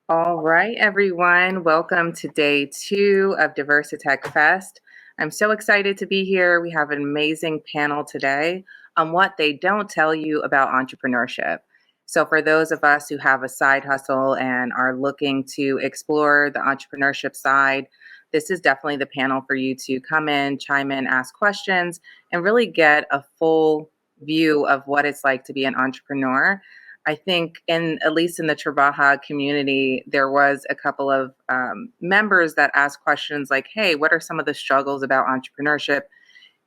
All right, everyone. Welcome to day 2 of Diversitech Fest. I'm so excited to be here. We have an amazing panel today on what they don't tell you about entrepreneurship. So, for those of us who have a side hustle and are looking to explore the entrepreneurship side, this is definitely the panel for you to come in, chime in, ask questions, and really get a full view of what it's like to be an entrepreneur. I think in at least in the Tribaja community, there was a couple of members that asked questions like, "Hey, what are some of the struggles about entrepreneurship?"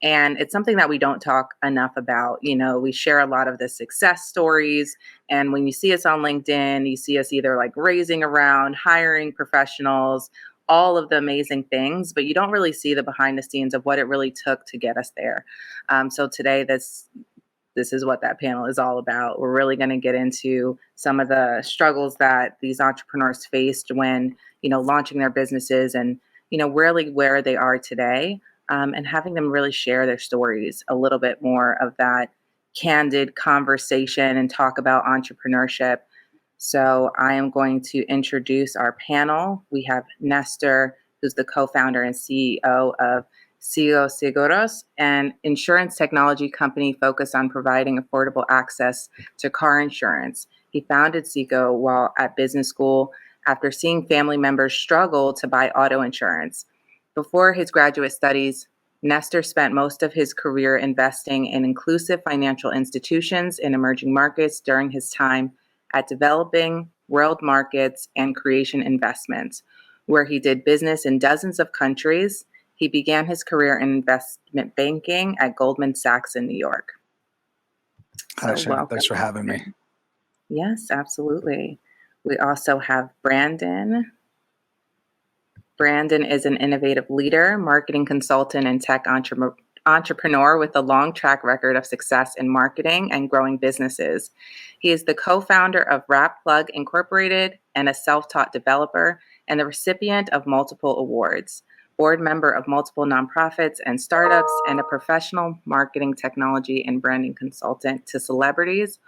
And it's something that we don't talk enough about. We share a lot of the success stories, and when you see us on LinkedIn, you see us either like raising around, hiring professionals, all of the amazing things, but you don't really see the behind the scenes of what it really took to get us there. So today, this is what that panel is all about. We're really going to get into some of the struggles that these entrepreneurs faced when, launching their businesses and, really where they are today, and having them really share their stories, a little bit more of that candid conversation and talk about entrepreneurship. So I am going to introduce our panel. We have Nestor, who's the co-founder and CEO of Sigo Seguros, an insurance technology company focused on providing affordable access to car insurance. He founded Sigo while at business school after seeing family members struggle to buy auto insurance. Before his graduate studies, Nestor spent most of his career investing in inclusive financial institutions in emerging markets during his time at developing world markets and creation investments, where he did business in dozens of countries. He began his career in investment banking at Goldman Sachs in New York. Hi, So Shannon. welcome. Thanks for having me. Yes, absolutely. We also have Branden. Branden is an innovative leader, marketing consultant, and tech entrepreneur with a long track record of success in marketing and growing businesses. He is the co-founder of RapPlug Incorporated and a self-taught developer and the recipient of multiple awards, board member of multiple nonprofits and startups, and a professional marketing technology and branding consultant to celebrities,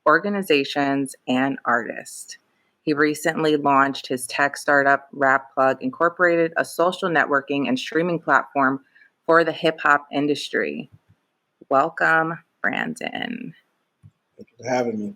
organizations, and artists. He recently launched his tech startup, RapPlug Incorporated, a social networking and streaming platform for the hip hop industry. Welcome, Branden. Thank you for having me.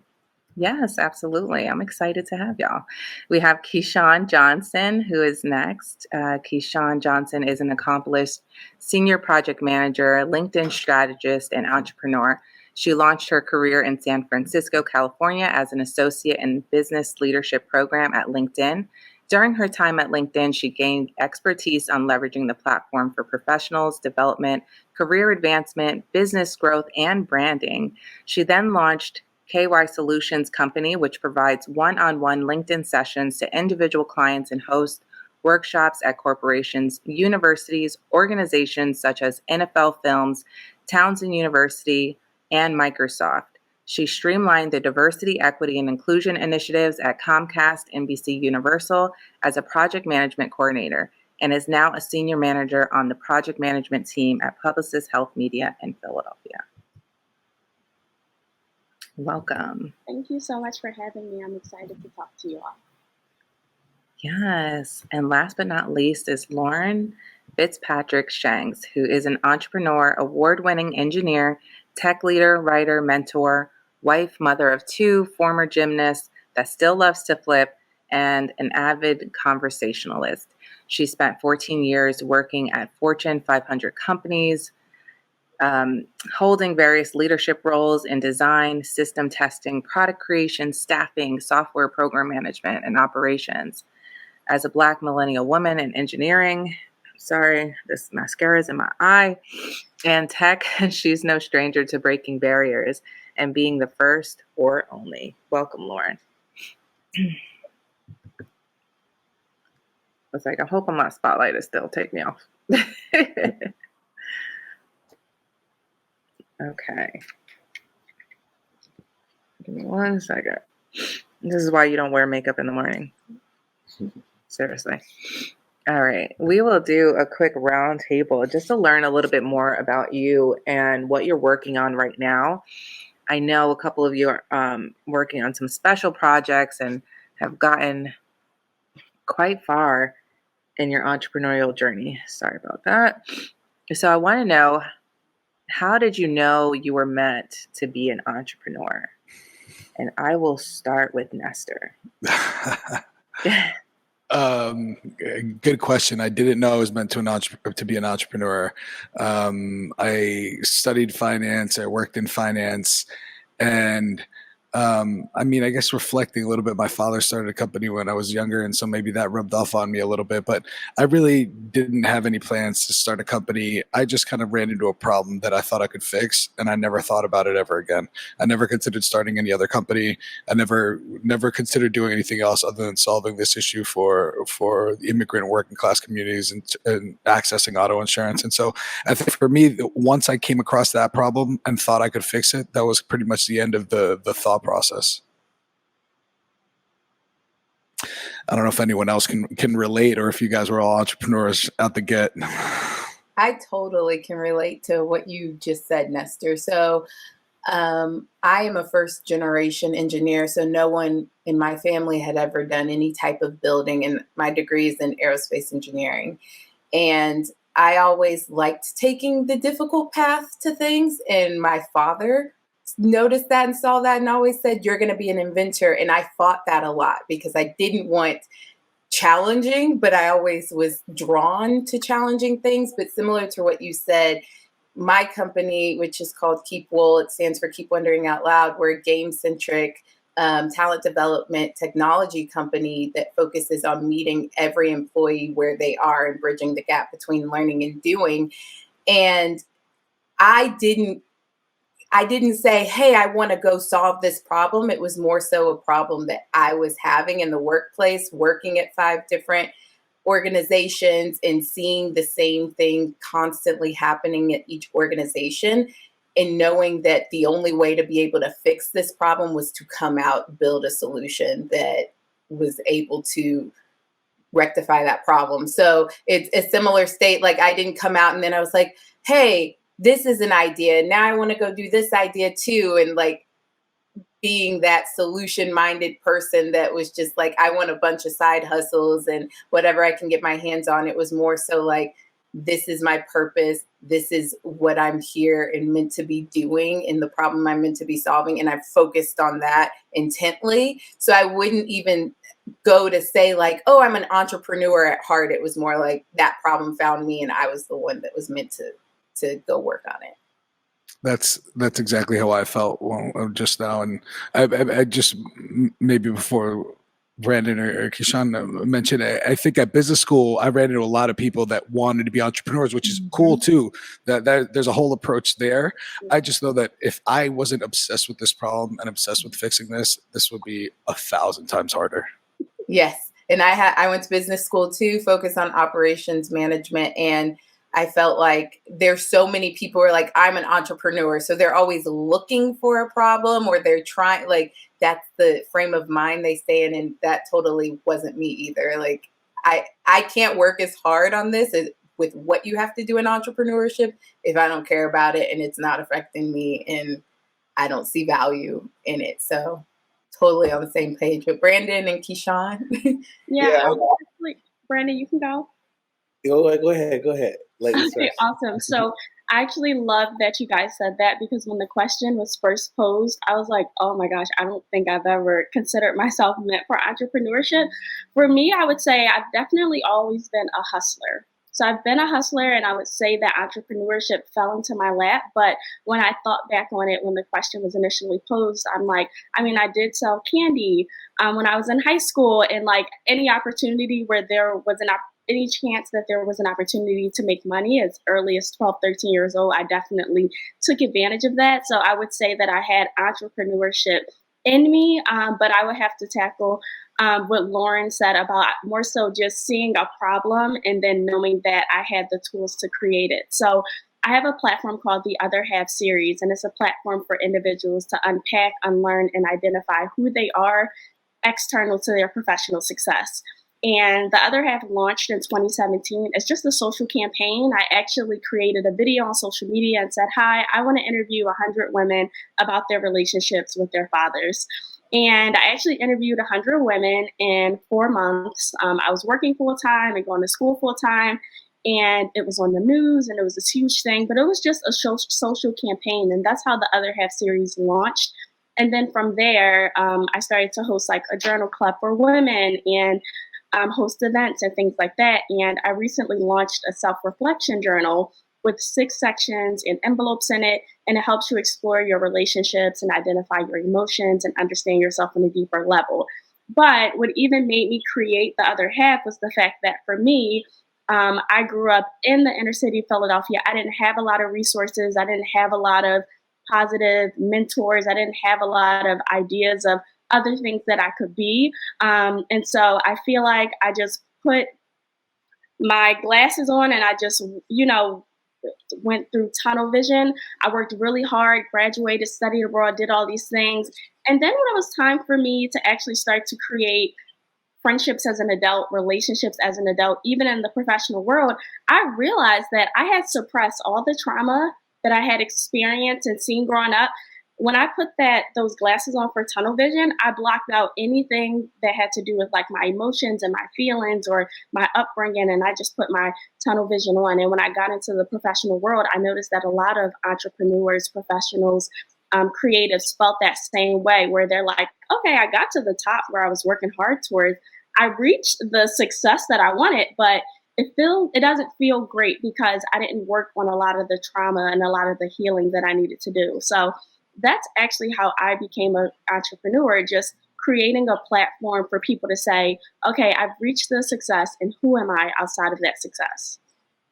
Yes, absolutely. I'm excited to have y'all. We have Keyshawn Johnson, who is next. Keyshawn Johnson is an accomplished senior project manager, LinkedIn strategist, and entrepreneur. She launched her career in San Francisco, California as an associate in business leadership program at LinkedIn. During her time at LinkedIn, she gained expertise on leveraging the platform for professionals, development, career advancement, business growth, and branding. She then launched KY Solutions Company, which provides one-on-one LinkedIn sessions to individual clients and hosts workshops at corporations, universities, organizations such as NFL Films, Townsend University, and Microsoft. She streamlined the diversity, equity, and inclusion initiatives at Comcast, NBC Universal as a project management coordinator and is now a senior manager on the project management team at Publicis Health Media in Philadelphia. Welcome. Thank you so much for having me. I'm excited to talk to you all. Yes. And last but not least is Lauren Fitzpatrick Shanks, who is an entrepreneur, award-winning engineer, tech leader, writer, mentor, wife, mother of 2, former gymnast that still loves to flip, and an avid conversationalist. She spent 14 years working at Fortune 500 companies, holding various leadership roles in design, system testing, product creation, staffing, software program management, and operations. As a Black millennial woman in engineering, sorry, this mascara is in my eye, and tech, she's no stranger to breaking barriers and being the first or only. Welcome, Lauren. It's like, I hope my spotlight is still take me off. Okay. Give me 1 second. This is why you don't wear makeup in the morning. Seriously. All right. We will do a quick round table just to learn a little bit more about you and what you're working on right now. I know a couple of you are working on some special projects and have gotten quite far in your entrepreneurial journey. Sorry about that. So I want to know, how did you know you were meant to be an entrepreneur? And I will start with Nestor. Good question. I didn't know I was meant to be an entrepreneur. I studied finance. I worked in finance, and I guess reflecting a little bit, my father started a company when I was younger, and so maybe that rubbed off on me a little bit. But I really didn't have any plans to start a company. I just kind of ran into a problem that I thought I could fix, and I never thought about it ever again. I never considered starting any other company. I never considered doing anything else other than solving this issue for the immigrant working class communities and accessing auto insurance. And so I think for me, once I came across that problem and thought I could fix it, that was pretty much the end of the thought process. I don't know if anyone else can relate, or if you guys were all entrepreneurs out the get. I totally can relate to what you just said, Nestor. So I am a first generation engineer, so no one in my family had ever done any type of building, and my degree is in aerospace engineering. And I always liked taking the difficult path to things, and my father noticed that and saw that and always said, "You're going to be an inventor." And I fought that a lot because I didn't want challenging, but I always was drawn to challenging things. But similar to what you said, my company, which is called Keep Wool, it stands for Keep Wondering Out Loud. We're a game-centric talent development technology company that focuses on meeting every employee where they are and bridging the gap between learning and doing. And I didn't say, hey, I want to go solve this problem. It was more so a problem that I was having in the workplace, working at 5 different organizations and seeing the same thing constantly happening at each organization, and knowing that the only way to be able to fix this problem was to come out, build a solution that was able to rectify that problem. So it's a similar state. Like, I didn't come out and then I was like, hey, this is an idea. Now I want to go do this idea too. And like being that solution minded person that was just like, I want a bunch of side hustles and whatever I can get my hands on. It was more so like, this is my purpose. This is what I'm here and meant to be doing, and the problem I'm meant to be solving. And I've focused on that intently. So I wouldn't even go to say like, oh, I'm an entrepreneur at heart. It was more like that problem found me and I was the one that was meant to go work on it. That's exactly how I felt just now. And I just, maybe before Branden or Kishan mentioned, I think at business school, I ran into a lot of people that wanted to be entrepreneurs, which is cool too. That there's a whole approach there. I just know that if I wasn't obsessed with this problem and obsessed with fixing this would be 1,000 times harder. Yes. And I went to business school too, focused on operations management. And I felt like there's so many people who are like, I'm an entrepreneur. So they're always looking for a problem, or they're trying, like, that's the frame of mind they stay in. And that totally wasn't me either. Like, I can't work as hard on this as with what you have to do in entrepreneurship if I don't care about it and it's not affecting me and I don't see value in it. So totally on the same page with Branden and Kishan. Yeah. Branden, you can go. Go ahead. Okay, awesome. So I actually love that you guys said that, because when the question was first posed, I was like, oh my gosh, I don't think I've ever considered myself meant for entrepreneurship. For me, I would say I've definitely always been a hustler. So I've been a hustler, and I would say that entrepreneurship fell into my lap. But when I thought back on it, when the question was initially posed, I'm like, I mean, I did sell candy when I was in high school, and like any opportunity where there was any chance that there was an opportunity to make money as early as 12, 13 years old, I definitely took advantage of that. So I would say that I had entrepreneurship in me, but I would have to tackle what Lauren said about more so just seeing a problem and then knowing that I had the tools to create it. So I have a platform called the Other Half Series, and it's a platform for individuals to unpack, unlearn, and identify who they are external to their professional success. And the Other Half launched in 2017. It's just a social campaign. I actually created a video on social media and said, hi, I want to interview 100 women about their relationships with their fathers. And I actually interviewed 100 women in 4 months. I was working full time and going to school full time. And it was on the news and it was this huge thing, but it was just a social campaign. And that's how the Other Half series launched. And then from there, I started to host like a journal club for women and host events and things like that. And I recently launched a self-reflection journal with 6 sections and envelopes in it. And it helps you explore your relationships and identify your emotions and understand yourself on a deeper level. But what even made me create The Other Half was the fact that for me, I grew up in the inner city of Philadelphia. I didn't have a lot of resources. I didn't have a lot of positive mentors. I didn't have a lot of ideas of other things that I could be. And so I feel like I just put my glasses on and I just, went through tunnel vision. I worked really hard, graduated, studied abroad, did all these things. And then when it was time for me to actually start to create friendships as an adult, relationships as an adult, even in the professional world, I realized that I had suppressed all the trauma that I had experienced and seen growing up. When I put those glasses on for tunnel vision, I blocked out anything that had to do with like my emotions and my feelings or my upbringing, and I just put my tunnel vision on. And when I got into the professional world, I noticed that a lot of entrepreneurs, professionals, creatives felt that same way, where they're like, okay, I got to the top where I was working hard towards. I reached the success that I wanted, but it doesn't feel great because I didn't work on a lot of the trauma and a lot of the healing that I needed to do. So that's actually how I became an entrepreneur, just creating a platform for people to say, okay, I've reached the success and who am I outside of that success?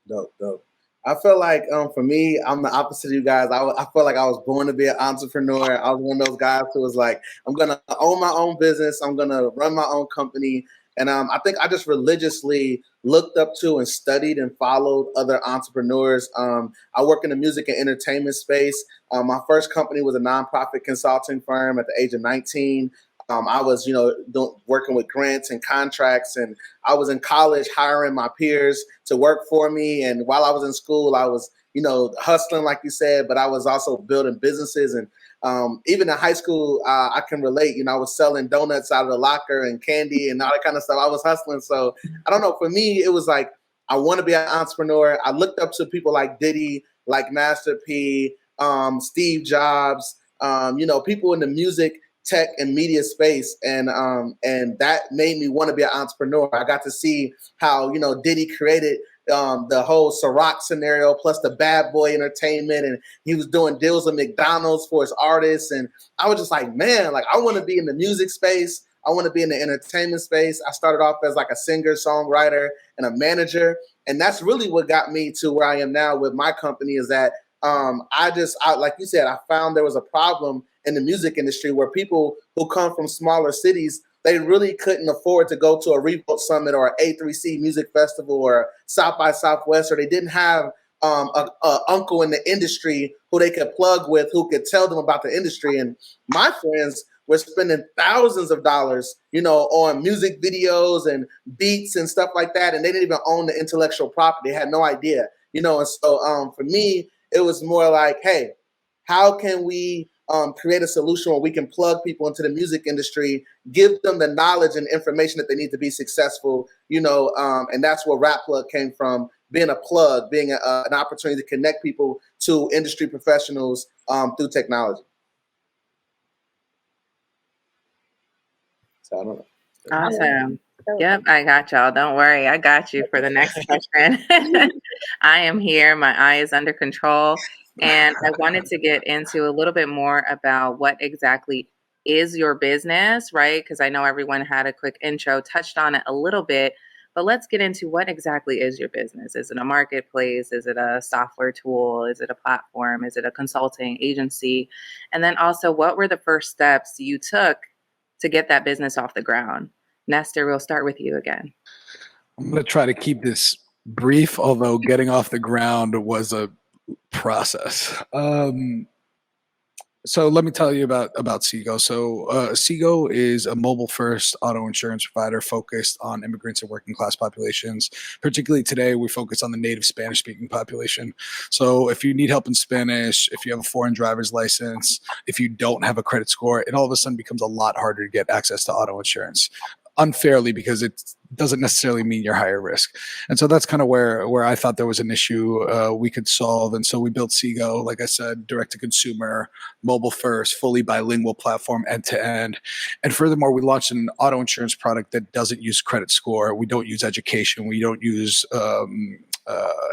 Dope, dope. I feel like for me, I'm the opposite of you guys. I feel like I was born to be an entrepreneur. I was one of those guys who was like, I'm going to own my own business. I'm going to run my own company. And I think I just religiously looked up to and studied and followed other entrepreneurs. I work in the music and entertainment space. My first company was a nonprofit consulting firm at the age of 19. I was, working with grants and contracts, and I was in college hiring my peers to work for me. And while I was in school, I was, hustling, like you said, but I was also building businesses. And even in high school, I can relate. I was selling donuts out of the locker and candy and all that kind of stuff. I was hustling. So I don't know. For me, it was like, I want to be an entrepreneur. I looked up to people like Diddy, like Master P, Steve Jobs, people in the music, tech, and media space, and that made me want to be an entrepreneur. I got to see how Diddy created the whole Ciroc scenario, plus the Bad Boy Entertainment, and he was doing deals with McDonald's for his artists, and I was just like, man, like I want to be in the music space. I want to be in the entertainment space. I started off as like a singer, songwriter, and a manager, and that's really what got me to where I am now with my company. Is that I like you said, I found there was a problem in the music industry where people who come from smaller cities, they really couldn't afford to go to a Revolt Summit or an A3C Music Festival or South by Southwest, or they didn't have a uncle in the industry who they could plug with, who could tell them about the industry. And my friends were spending thousands of dollars, on music videos and beats and stuff like that, and they didn't even own the intellectual property. They had no idea, And so for me, it was more like, hey, how can we create a solution where we can plug people into the music industry, give them the knowledge and information that they need to be successful, and that's where Rap Plug came from, being a plug, being an opportunity to connect people to industry professionals through technology. So I don't know. Awesome. Yep, I got y'all. Don't worry. I got you for the next question. I am here. My eye is under control. And I wanted to get into a little bit more about what exactly is your business, right? Because I know everyone had a quick intro, touched on it a little bit, but let's get into what exactly is your business. Is it a marketplace? Is it a software tool? Is it a platform? Is it a consulting agency? And then also, what were the first steps you took to get that business off the ground? Nestor, we'll start with you again. I'm going to try to keep this brief, although getting off the ground was a process. So let me tell you about Seago. So Seago is a mobile-first auto insurance provider focused on immigrants and working-class populations. Particularly today, we focus on the native Spanish-speaking population. So if you need help in Spanish, if you have a foreign driver's license, if you don't have a credit score, it all of a sudden becomes a lot harder to get access to auto insurance. Unfairly, because it doesn't necessarily mean you're higher risk. And so that's kind of where I thought there was an issue we could solve. And so we built Seago, like I said, direct to consumer, mobile first, fully bilingual platform, end to end. And furthermore, we launched an auto insurance product that doesn't use credit score. We don't use education. We don't use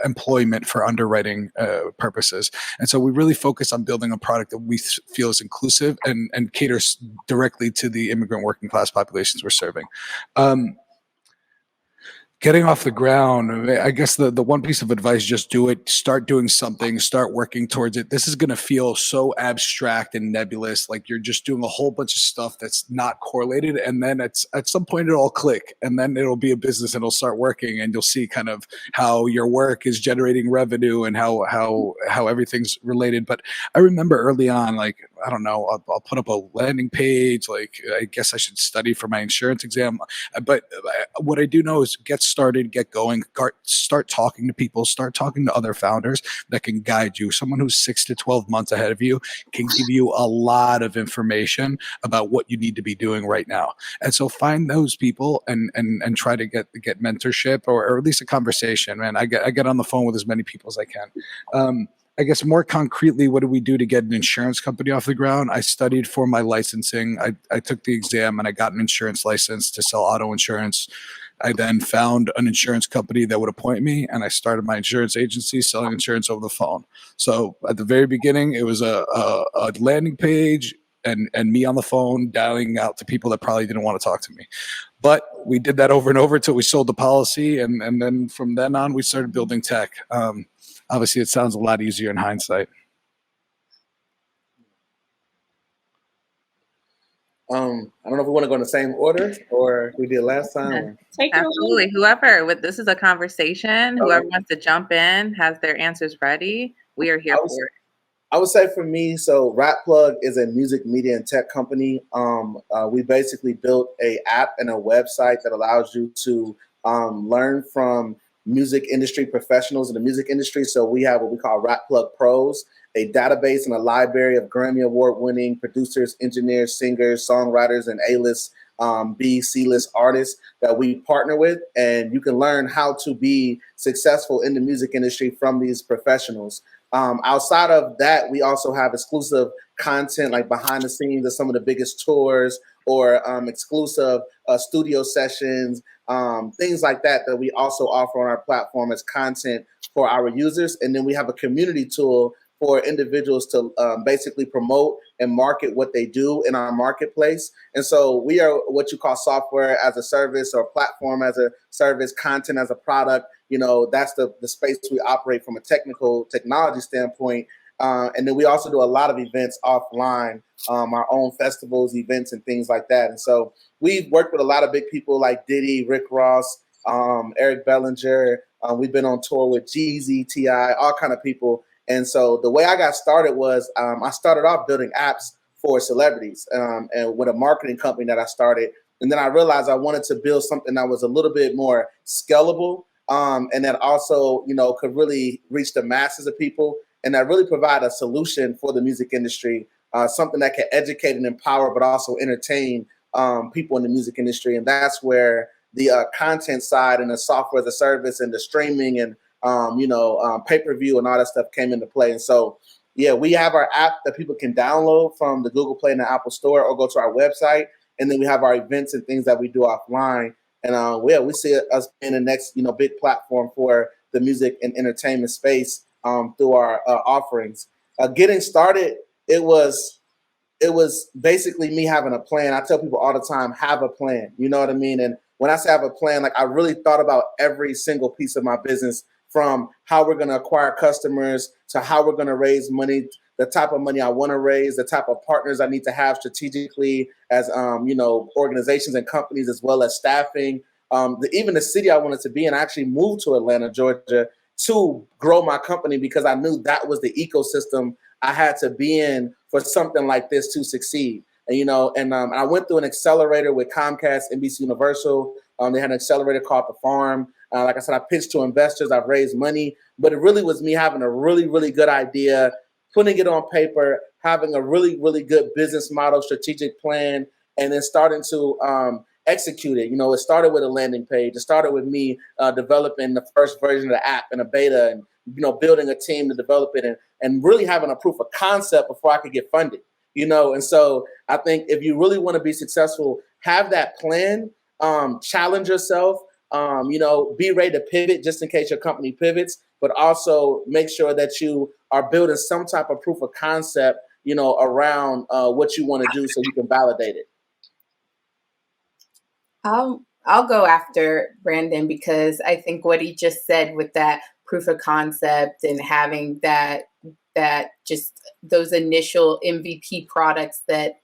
employment for underwriting purposes. And so we really focus on building a product that we feel is inclusive and caters directly to the immigrant working class populations we're serving. Getting off the ground, I guess the one piece of advice, just do it. Start doing something, start working towards it. This is going to feel so abstract and nebulous, like you're just doing a whole bunch of stuff that's not correlated. And then at some point it'll click, and then it'll be a business and it'll start working, and you'll see kind of how your work is generating revenue and how everything's related. But I remember early on, like, I don't know, I'll put up a landing page. Like, I guess I should study for my insurance exam. But what I do know is get started, get going, start talking to people, start talking to other founders that can guide you. Someone who's 6 to 12 months ahead of you can give you a lot of information about what you need to be doing right now. And so find those people and try to get mentorship or at least a conversation. Man, I get on the phone with as many people as I can. I guess more concretely, what do we do to get an insurance company off the ground? I studied for my licensing. I took the exam and I got an insurance license to sell auto insurance. I then found an insurance company that would appoint me, and I started my insurance agency selling insurance over the phone. So at the very beginning, it was a landing page and me on the phone dialing out to people that probably didn't want to talk to me. But we did that over and over until we sold the policy, and then from then on, we started building tech. Obviously, it sounds a lot easier in hindsight. I don't know if we want to go in the same order or we did last time. Absolutely. This is a conversation. Whoever wants to jump in, has their answers ready, we are here for it. I would say for me, so RapPlug is a music, media, and tech company. We basically built an app and a website that allows you to learn from music industry professionals in the music industry. So we have what we call RapPlug Pros, a database and a library of Grammy Award-winning producers, engineers, singers, songwriters, and A-list, B, C-list artists that we partner with. And you can learn how to be successful in the music industry from these professionals. Outside of that, we also have exclusive content like behind the scenes of some of the biggest tours or exclusive studio sessions, things like that we also offer on our platform as content for our users. And then we have a community tool for individuals to basically promote and market what they do in our marketplace. And so we are what you call software as a service or platform as a service, content as a product. You know, that's the space we operate from a technology standpoint. And then we also do a lot of events offline, our own festivals, events, and things like that. And so we've worked with a lot of big people like Diddy, Rick Ross, Eric Bellinger. We've been on tour with Jeezy, T.I., all kind of people. And so the way I got started was I started off building apps for celebrities and with a marketing company that I started. And then I realized I wanted to build something that was a little bit more scalable and that also, you know, could really reach the masses of people and that really provide a solution for the music industry, something that can educate and empower, but also entertain people in the music industry. And that's where the content side and the software as a service and the streaming and pay-per-view and all that stuff came into play. And so, yeah, we have our app that people can download from the Google Play and the Apple Store or go to our website. And then we have our events and things that we do offline. And we see us being the next, big platform for the music and entertainment space through our offerings. Getting started, it was basically me having a plan. I tell people all the time, have a plan. You know what I mean? And when I say have a plan, like I really thought about every single piece of my business, from how we're going to acquire customers to how we're going to raise money, the type of money I want to raise, the type of partners I need to have strategically as, organizations and companies, as well as staffing, even the city I wanted to be in. I actually moved to Atlanta, Georgia, to grow my company, because I knew that was the ecosystem I had to be in for something like this to succeed. And, I went through an accelerator with Comcast, NBC Universal. They had an accelerator called The Farm. Like I said, I pitched to investors, I've raised money, but it really was me having a really, really good idea, putting it on paper, having a really, really good business model, strategic plan, and then starting to execute it. It started with a landing page. It started with me developing the first version of the app in a beta, and building a team to develop it, and really having a proof of concept before I could get funded. And so I think if you really want to be successful, have that plan, challenge yourself, be ready to pivot just in case your company pivots, but also make sure that you are building some type of proof of concept, around what you want to do so you can validate it. I'll go after Branden, because I think what he just said with that proof of concept and having that just those initial MVP products that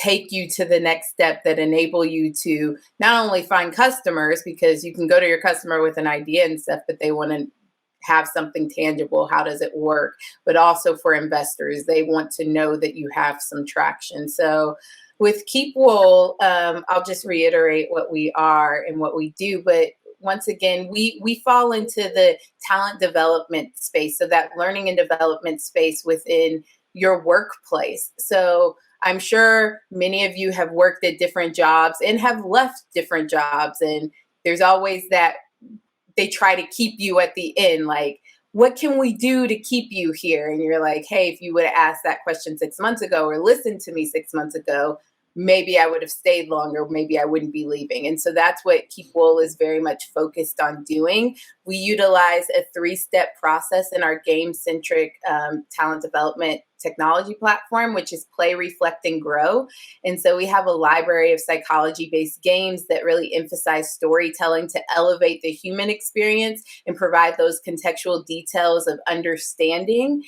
take you to the next step, that enable you to not only find customers, because you can go to your customer with an idea and stuff, but they want to have something tangible. How does it work? But also for investors, they want to know that you have some traction. So with Keep Wool, I'll just reiterate what we are and what we do. But once again, we fall into the talent development space, so that learning and development space within your workplace. So I'm sure many of you have worked at different jobs and have left different jobs, and there's always that they try to keep you at the end, like, what can we do to keep you here? And you're like, hey, if you would have asked that question 6 months ago or listened to me 6 months ago, maybe I would have stayed longer, maybe I wouldn't be leaving. And so that's what Keep Wool is very much focused on doing. We utilize a 3-step process in our game-centric talent development technology platform, which is Play, Reflect, and Grow. And so we have a library of psychology-based games that really emphasize storytelling to elevate the human experience and provide those contextual details of understanding,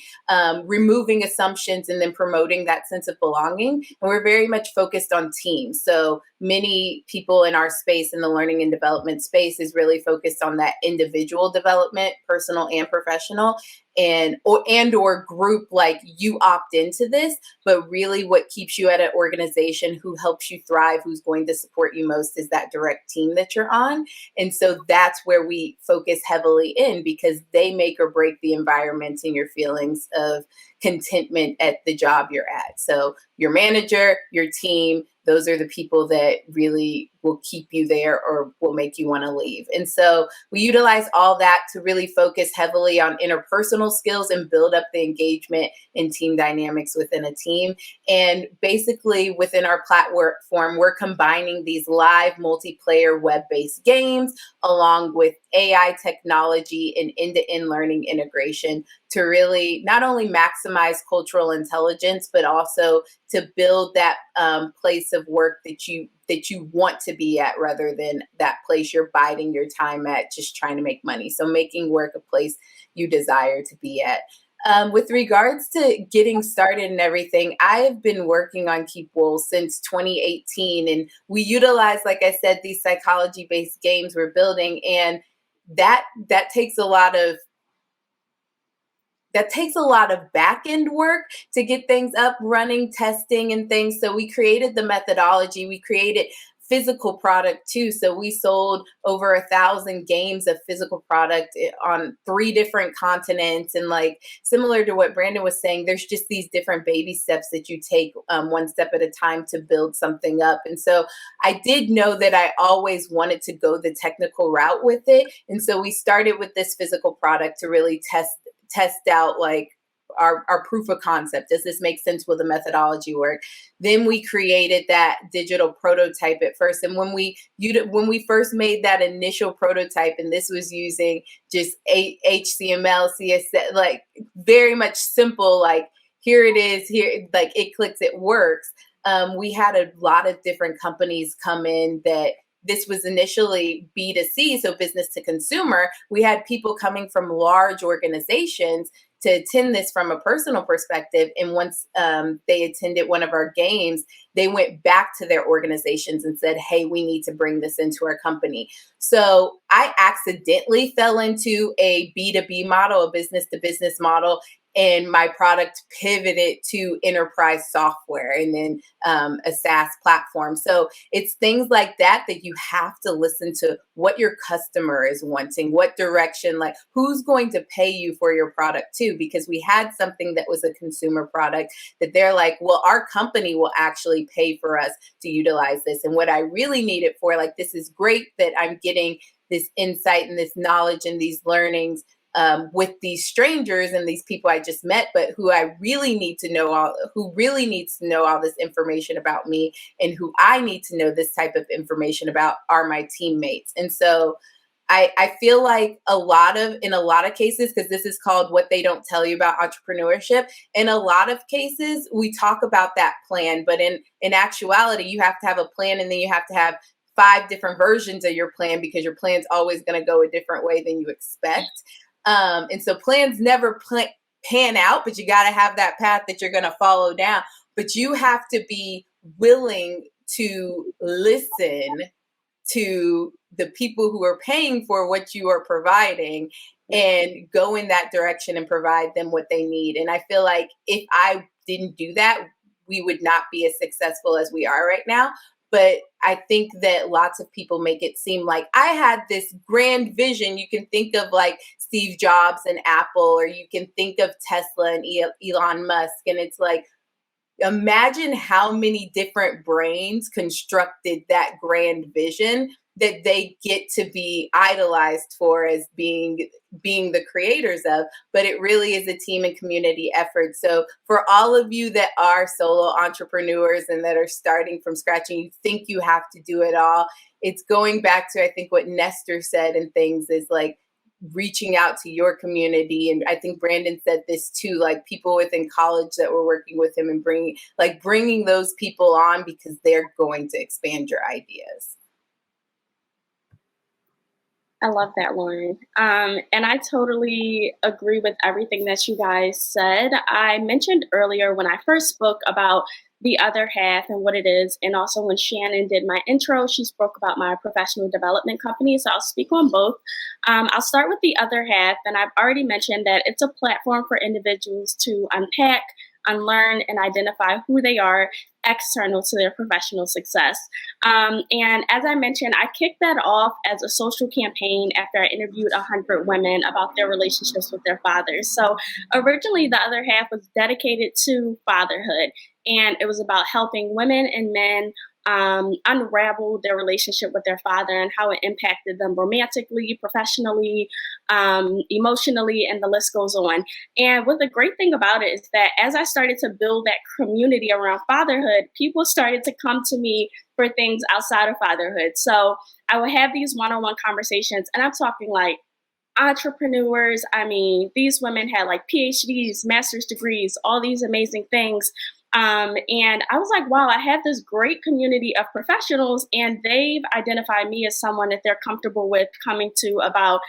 removing assumptions, and then promoting that sense of belonging. And we're very much focused on teams. So many people in our space, in the learning and development space, is really focused on that individual development, personal and professional, and or group, like you opt into this, but really what keeps you at an organization, who helps you thrive, who's going to support you most, is that direct team that you're on. And so that's where we focus heavily in, because they make or break the environment and your feelings of contentment at the job you're at. So your manager, your team, those are the people that really will keep you there or will make you want to leave. And so we utilize all that to really focus heavily on interpersonal skills and build up the engagement and team dynamics within a team. And basically within our platform, we're combining these live multiplayer web-based games along with AI technology and end-to-end learning integration to really not only maximize cultural intelligence, but also to build that place of work that you want to be at, rather than that place you're biding your time at, just trying to make money. So making work a place you desire to be at. With regards to getting started and everything, I have been working on Keep Wool since 2018, and we utilize, like I said, these psychology-based games we're building, and that takes a lot of back end work to get things up, running, testing, and things. So we created the methodology. We created physical product too. So we sold over 1,000 games of physical product on 3 different continents. And like similar to what Branden was saying, there's just these different baby steps that you take one step at a time to build something up. And so I did know that I always wanted to go the technical route with it. And so we started with this physical product to really test out like our proof of concept. Does this make sense? Will the methodology work? Then we created that digital prototype at first. And when we first made that initial prototype, and this was using just HTML, CSS, like very much simple, like here it is, here, like it clicks, it works. We had a lot of different companies come in that this was initially B2C, so business to consumer. We had people coming from large organizations to attend this from a personal perspective. And once they attended one of our games, they went back to their organizations and said, hey, we need to bring this into our company. So I accidentally fell into a B2B model, a business to business model, and my product pivoted to enterprise software and then a SaaS platform. So it's things like that that you have to listen to what your customer is wanting, what direction, like who's going to pay you for your product too, because we had something that was a consumer product that they're like, well, our company will actually pay for us to utilize this. And what I really need it for, like, this is great that I'm getting this insight and this knowledge and these learnings with these strangers and these people I just met, but who I really need to know who really needs to know all this information about me, and who I need to know this type of information about are my teammates. And so I feel like in a lot of cases, because this is called What They Don't Tell You About Entrepreneurship, in a lot of cases, we talk about that plan, but in actuality, you have to have a plan, and then you have to have 5 different versions of your plan, because your plan's always going to go a different way than you expect. And so plans never pan out, but you got to have that path that you're going to follow down. But you have to be willing to listen to the people who are paying for what you are providing and go in that direction and provide them what they need. And I feel like if I didn't do that, we would not be as successful as we are right now. But I think that lots of people make it seem like I had this grand vision. You can think of like Steve Jobs and Apple, or you can think of Tesla and Elon Musk. And it's like, imagine how many different brains constructed that grand vision that they get to be idolized for as being the creators of, but it really is a team and community effort. So for all of you that are solo entrepreneurs and that are starting from scratch and you think you have to do it all, it's going back to, I think, what Nestor said and things is like reaching out to your community. And I think Branden said this too, like people within college that were working with him and bringing those people on, because they're going to expand your ideas. I love that, Lauren. And I totally agree with everything that you guys said. I mentioned earlier when I first spoke about the other half and what it is, and also when Shannon did my intro, she spoke about my professional development company. So I'll speak on both. I'll start with the other half, and I've already mentioned that it's a platform for individuals to unpack, unlearn, and identify who they are external to their professional success. And as I mentioned, I kicked that off as a social campaign after I interviewed 100 women about their relationships with their fathers. So originally, the other half was dedicated to fatherhood, and it was about helping women and men unravel their relationship with their father and how it impacted them romantically, professionally, emotionally, and the list goes on. And what the great thing about it is that as I started to build that community around fatherhood, people started to come to me for things outside of fatherhood. So I would have these one-on-one conversations, and I'm talking like entrepreneurs. I mean, these women had like PhDs, master's degrees, all these amazing things. And I was like, wow, I have this great community of professionals, and they've identified me as someone that they're comfortable with coming to about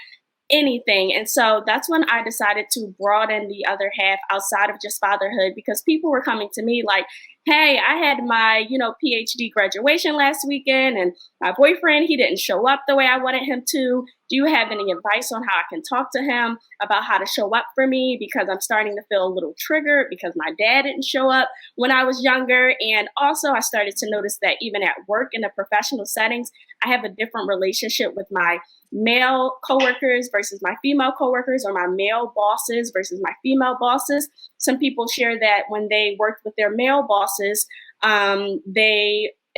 anything. And so that's when I decided to broaden the other half outside of just fatherhood, because people were coming to me like, hey, I had my, PhD graduation last weekend, and my boyfriend, he didn't show up the way I wanted him to. Do you have any advice on how I can talk to him about how to show up for me? Because I'm starting to feel a little triggered because my dad didn't show up when I was younger. And also I started to notice that even at work in the professional settings, I have a different relationship with my male coworkers versus my female coworkers, or my male bosses versus my female bosses. Some people share that when they worked with their male bosses,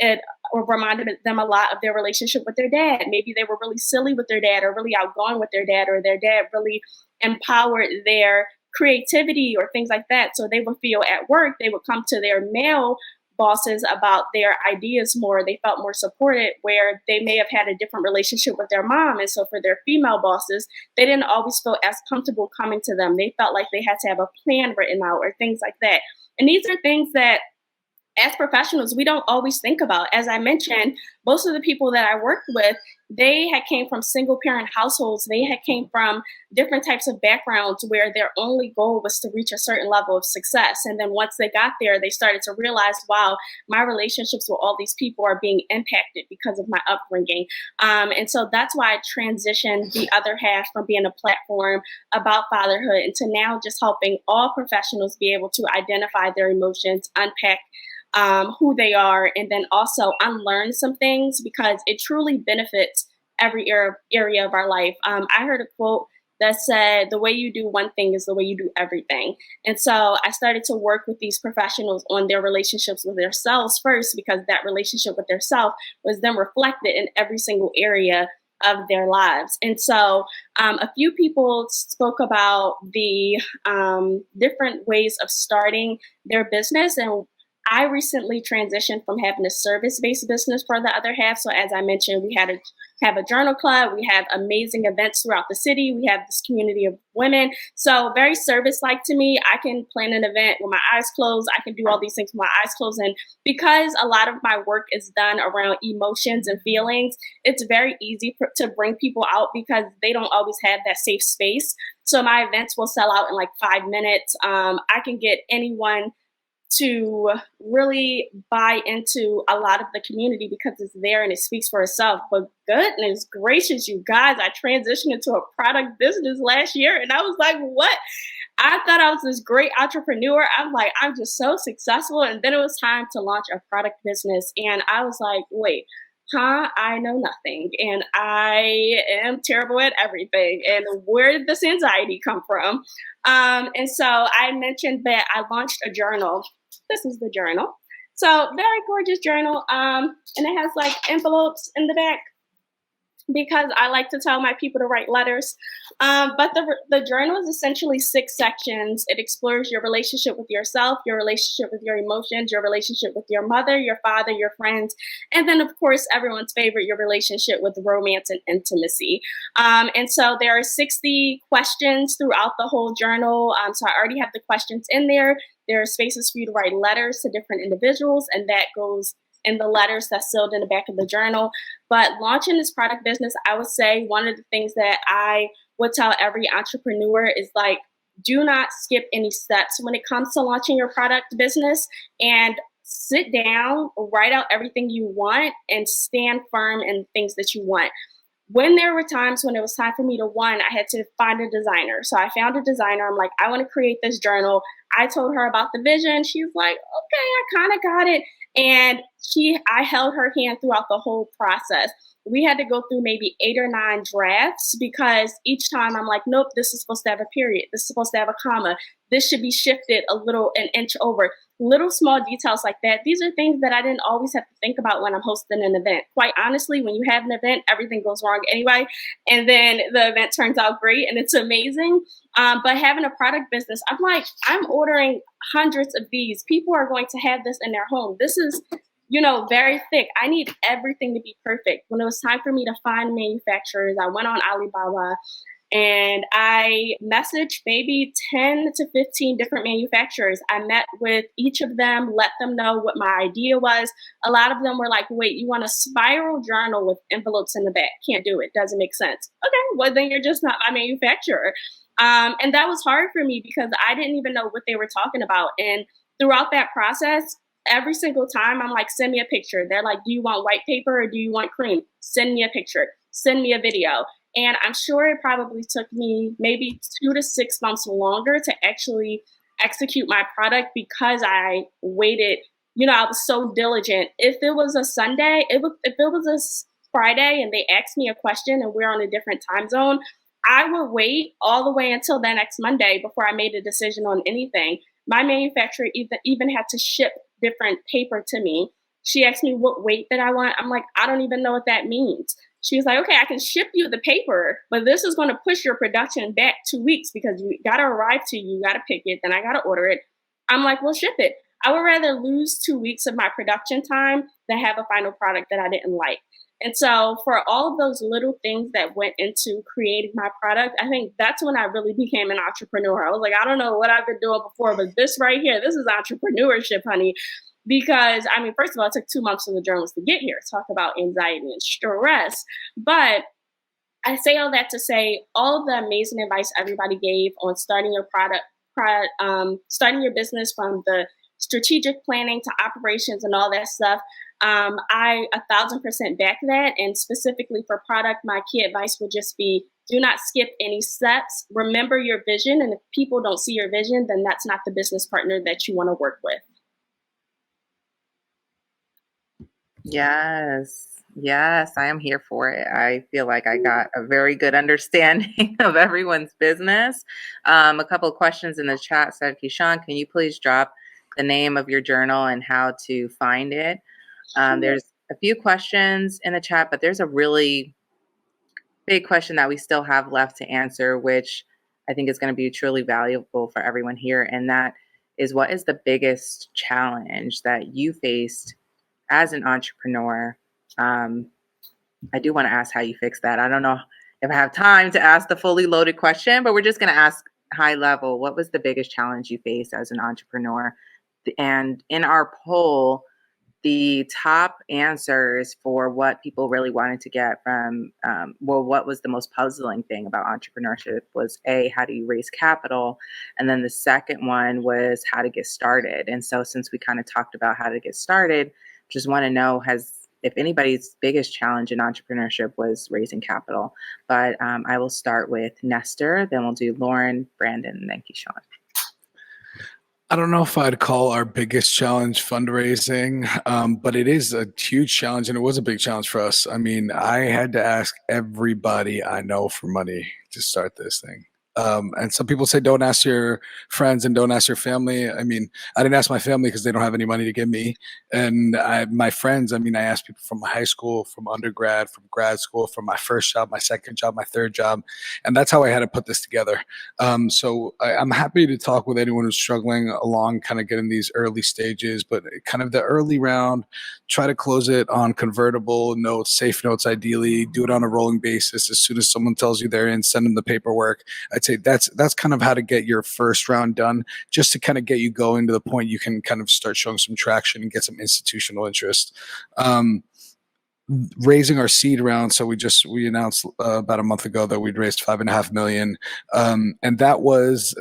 it reminded them a lot of their relationship with their dad. Maybe they were really silly with their dad, or really outgoing with their dad, or their dad really empowered their creativity or things like that. So they would feel at work, they would come to their male bosses about their ideas more. They felt more supported, where they may have had a different relationship with their mom. And so for their female bosses, they didn't always feel as comfortable coming to them. They felt like they had to have a plan written out or things like that. And these are things that as professionals, we don't always think about. As I mentioned, most of the people that I work with, they had came from single parent households. They had came from different types of backgrounds where their only goal was to reach a certain level of success. And then once they got there, they started to realize, wow, my relationships with all these people are being impacted because of my upbringing. And so that's why I transitioned the other half from being a platform about fatherhood into now just helping all professionals be able to identify their emotions, unpack who they are, and then also unlearn some things, because it truly benefits every area of our life. I heard a quote that said, the way you do one thing is the way you do everything. And so I started to work with these professionals on their relationships with themselves first, because that relationship with their self was then reflected in every single area of their lives. And so a few people spoke about the different ways of starting their business. And I recently transitioned from having a service-based business for the other half. So as I mentioned, we have a journal club. We have amazing events throughout the city. We have this community of women. So very service-like to me. I can plan an event with my eyes closed. I can do all these things with my eyes closed. And because a lot of my work is done around emotions and feelings, it's very easy to bring people out because they don't always have that safe space. So my events will sell out in like 5 minutes. I can get anyone to really buy into a lot of the community because it's there and it speaks for itself. But goodness gracious, you guys, I transitioned into a product business last year and I was like, what? I thought I was this great entrepreneur. I'm like, I'm just so successful. And then it was time to launch a product business. And I was like, wait, I know nothing. And I am terrible at everything. And where did this anxiety come from? And so I mentioned that I launched a journal. This is the journal. So very gorgeous journal. And it has like envelopes in the back because I like to tell my people to write letters. But the journal is essentially 6 sections. It explores your relationship with yourself, your relationship with your emotions, your relationship with your mother, your father, your friends, and then of course, everyone's favorite, your relationship with romance and intimacy. And so there are 60 questions throughout the whole journal. So I already have the questions in there. There are spaces for you to write letters to different individuals, and that goes in the letters that's sealed in the back of the journal. But launching this product business, I would say one of the things that I would tell every entrepreneur is like, do not skip any steps when it comes to launching your product business, and sit down, write out everything you want, and stand firm in things that you want. When there were times when it was time for me to I had to find a designer. So I found a designer. I'm like, I want to create this journal. I told her about the vision. She's like, okay, I kind of got it. And I held her hand throughout the whole process. We had to go through maybe 8 or 9 drafts because each time I'm like, nope, this is supposed to have a period. This is supposed to have a comma. This should be shifted an inch over. Little small details like that. These are things that I didn't always have to think about when I'm hosting an event. Quite honestly, when you have an event, everything goes wrong anyway. And then the event turns out great and it's amazing. But having a product business, I'm like, I'm ordering hundreds of these. People are going to have this in their home. This is, very thick. I need everything to be perfect. When it was time for me to find manufacturers, I went on Alibaba and I messaged maybe 10 to 15 different manufacturers. I met with each of them, let them know what my idea was. A lot of them were like, wait, you want a spiral journal with envelopes in the back? Can't do it. Doesn't make sense. Okay, well, then you're just not my manufacturer. And that was hard for me because I didn't even know what they were talking about. And throughout that process, every single time I'm like, send me a picture. They're like, do you want white paper or do you want cream? Send me a picture. Send me a video. And I'm sure it probably took me maybe 2 to 6 months longer to actually execute my product because I waited. I was so diligent. If it was a Sunday, if it was a Friday and they asked me a question and we're on a different time zone, I would wait all the way until the next Monday before I made a decision on anything. My manufacturer even had to ship different paper to me. She asked me what weight that I want. I'm like, I don't even know what that means. She was like, okay, I can ship you the paper, but this is going to push your production back 2 weeks because you got to arrive to you got to pick it, then I got to order it. I'm like, well, ship it. I would rather lose 2 weeks of my production time than have a final product that I didn't like. And so for all of those little things that went into creating my product, I think that's when I really became an entrepreneur. I was like, I don't know what I've been doing before, but this right here, this is entrepreneurship, honey. because I mean, first of all, it took 2 months for the journals to get here, talk about anxiety and stress. But I say all that to say all the amazing advice everybody gave on starting your starting your business, from the strategic planning to operations and all that stuff. I 1,000% back that. And specifically for product, my key advice would just be, do not skip any steps. Remember your vision. And if people don't see your vision, then that's not the business partner that you want to work with. Yes. Yes, I am here for it. I feel like I got a very good understanding of everyone's business. A couple of questions in the chat said, Keyshawn, can you please drop the name of your journal and how to find it? There's a few questions in the chat, but there's a really big question that we still have left to answer, which I think is going to be truly valuable for everyone here. And that is, what is the biggest challenge that you faced as an entrepreneur? I do want to ask how you fix that. I don't know if I have time to ask the fully loaded question, but we're just going to ask high level. What was the biggest challenge you faced as an entrepreneur? And in our poll, the top answers for what people really wanted to get from, what was the most puzzling thing about entrepreneurship was A, how do you raise capital? And then the second one was how to get started. And so since we kind of talked about how to get started, just want to know, if anybody's biggest challenge in entrepreneurship was raising capital. But I will start with Nestor, then we'll do Lauren, Branden, and then Keyshawn. I don't know if I'd call our biggest challenge fundraising, but it is a huge challenge, and it was a big challenge for us. I mean, I had to ask everybody I know for money to start this thing. And some people say, don't ask your friends and don't ask your family. I mean, I didn't ask my family because they don't have any money to give me. And my friends, I mean, I asked people from high school, from undergrad, from grad school, from my first job, my second job, my third job. And that's how I had to put this together. So I'm happy to talk with anyone who's struggling along, kind of getting these early stages, but kind of the early round, try to close it on convertible notes, safe notes, ideally, do it on a rolling basis. As soon as someone tells you they're in, send them the paperwork. I'd say that's kind of how to get your first round done, just to kind of get you going to the point you can kind of start showing some traction and get some institutional interest. Raising our seed round, so we announced about a month ago that we'd raised $5.5 million, and that was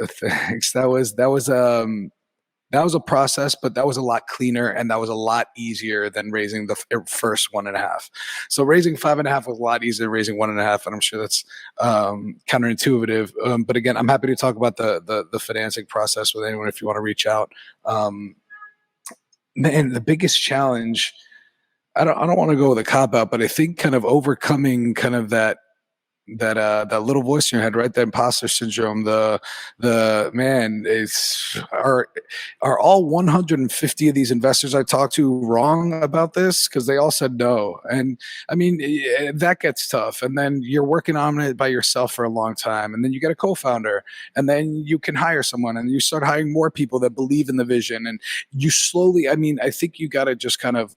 that was a process, but that was a lot cleaner and that was a lot easier than raising the first 1.5. So raising 5.5 was a lot easier than raising 1.5, and I'm sure that's counterintuitive. But again, I'm happy to talk about the financing process with anyone if you want to reach out. And the biggest challenge, I don't want to go with a cop out, but I think kind of overcoming kind of that little voice in your head, right? The imposter syndrome. The man are all 150 of these investors I talked to wrong about this? Because they all said no. And I mean, that gets tough. And then you're working on it by yourself for a long time. And then you get a co-founder, and then you can hire someone, and you start hiring more people that believe in the vision. And you slowly, I mean, I think you got to just kind of,